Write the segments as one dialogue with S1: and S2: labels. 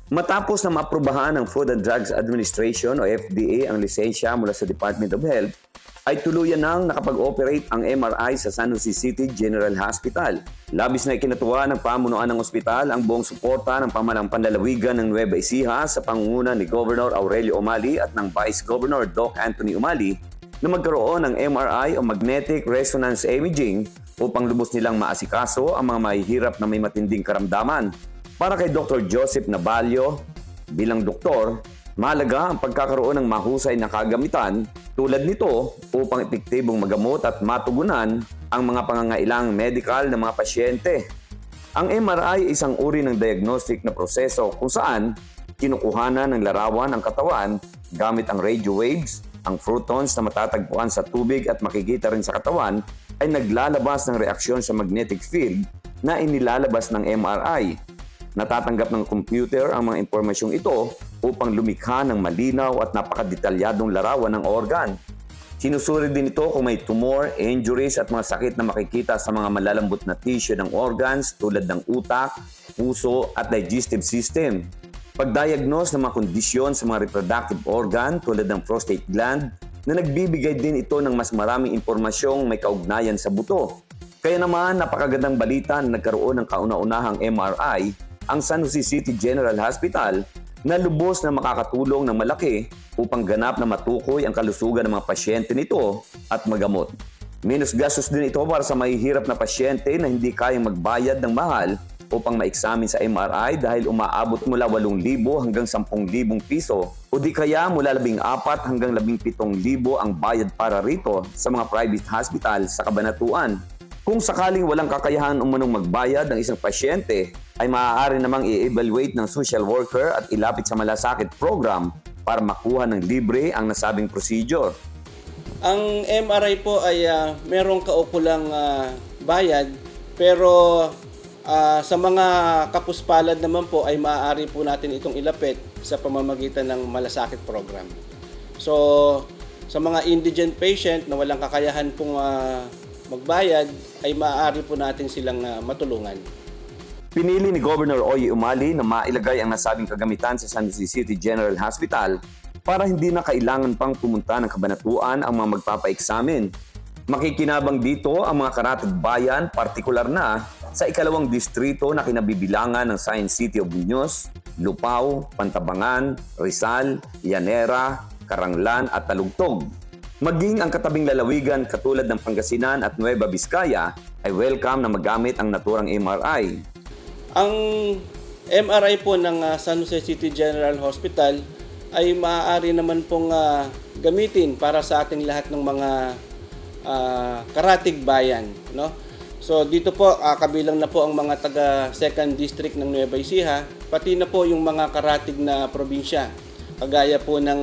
S1: Matapos na maaprubahan ng Food and Drugs Administration o FDA ang lisensya mula sa Department of Health, ay tuluyan nang nakapag-operate ang MRI sa San Jose City General Hospital. Labis na ikinatuwa ng pamunuan ng ospital ang buong suporta ng pamahalang panlalawigan ng Nueva Ecija sa pangunguna ni Governor Aurelio Umali at ng Vice Governor Doc Anthony Umali na magkaroon ng MRI o Magnetic Resonance Imaging upang lubos nilang maasikaso ang mga mahihirap na may matinding karamdaman. Para kay Dr. Joseph Nabalio, bilang doktor, mahalaga ang pagkakaroon ng mahusay na kagamitan tulad nito upang epektibong magamot at matugunan ang mga pangangailangang medikal ng mga pasyente. Ang MRI ay isang uri ng diagnostic na proseso kung saan kinukuhanan ng larawan ang katawan gamit ang radio waves, ang photons na matatagpuan sa tubig at makikita rin sa katawan ay naglalabas ng reaksyon sa magnetic field na inilalabas ng MRI. Natatanggap ng computer ang mga impormasyong ito upang lumikha ng malinaw at napakadetalyadong larawan ng organ. Sinusuri din ito kung may tumor, injuries at mga sakit na makikita sa mga malalambot na tissue ng organs tulad ng utak, puso at digestive system. Pagdiagnose ng mga kondisyon sa mga reproductive organ tulad ng prostate gland na nagbibigay din ito ng mas maraming impormasyong may kaugnayan sa buto. Kaya naman napakagandang balita na nagkaroon ng kauna-unahang MRI ang San Jose City General Hospital na lubos na makakatulong ng malaki upang ganap na matukoy ang kalusugan ng mga pasyente nito at magamot. Minus gastos din ito para sa mahihirap na pasyente na hindi kayang magbayad ng mahal upang ma-examine sa MRI dahil umaabot mula 8,000 hanggang 10,000 piso o di kaya mula 14 hanggang 17,000 ang bayad para rito sa mga private hospital sa Cabanatuan. Kung sakaling walang kakayahan umanong magbayad ng isang pasyente, ay maaari namang i-evaluate ng social worker at ilapit sa malasakit program para makuha ng libre ang nasabing procedure.
S2: Ang MRI po ay merong kaukulang bayad, pero sa mga kapuspalad naman po ay maaari po natin itong ilapit sa pamamagitan ng malasakit program. So, sa mga indigent patient na walang kakayahan pong magbayad, ay maaari po natin silang matulungan.
S1: Pinili ni Governor Oye Umali na mailagay ang nasabing kagamitan sa San Jose City General Hospital para hindi na kailangan pang pumunta ng Cabanatuan ang mga magpapa-examine. Makikinabang dito ang mga karatid bayan, partikular na sa ikalawang distrito na kinabibilangan ng Science City of Muñoz, Lupao, Pantabangan, Rizal, Llanera, Caranglan at Talugtog. Maging ang katabing lalawigan katulad ng Pangasinan at Nueva Vizcaya ay welcome na magamit ang naturang MRI.
S2: Ang MRI po ng San Jose City General Hospital ay maaari naman pong gamitin para sa ating lahat ng mga karatig bayan, no? So dito po kabilang na po ang mga taga 2nd District ng Nueva Ecija, pati na po yung mga karatig na probinsya. Kagaya po ng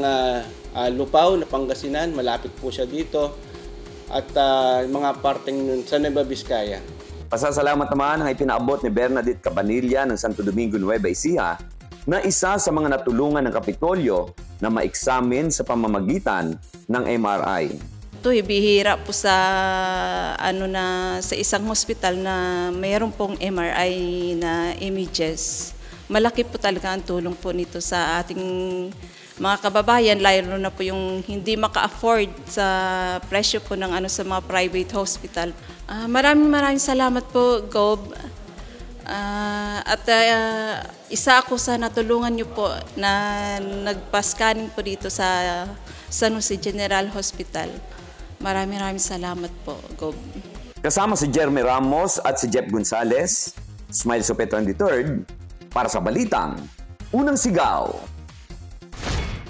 S2: Lupao na Pangasinan, malapit po siya dito, at mga parteng sa Nueva Vizcaya.
S1: Pasasalamat naman ang ipinaabot ni Bernadette Cabanilla ng Santo Domingo, Nueva Ecija na isa sa mga natulungan ng Kapitolyo na ma-examine sa pamamagitan ng MRI.
S3: Ito bihira po sa sa isang hospital na mayroon pong MRI na images. Malaki po talaga ang tulong po nito sa ating mga kababayan, lalo na po yung hindi maka-afford sa presyo po ng sa mga private hospital. Maraming salamat po, Gob. Isa ako sa natulungan niyo po na nagpa-scanning po dito sa San Jose General Hospital. Maraming salamat po, Gob.
S1: Kasama si Jeremy Ramos at si Jeff Gonzalez, Smile Sopeto 23rd, para sa Balitang Unang Sigaw.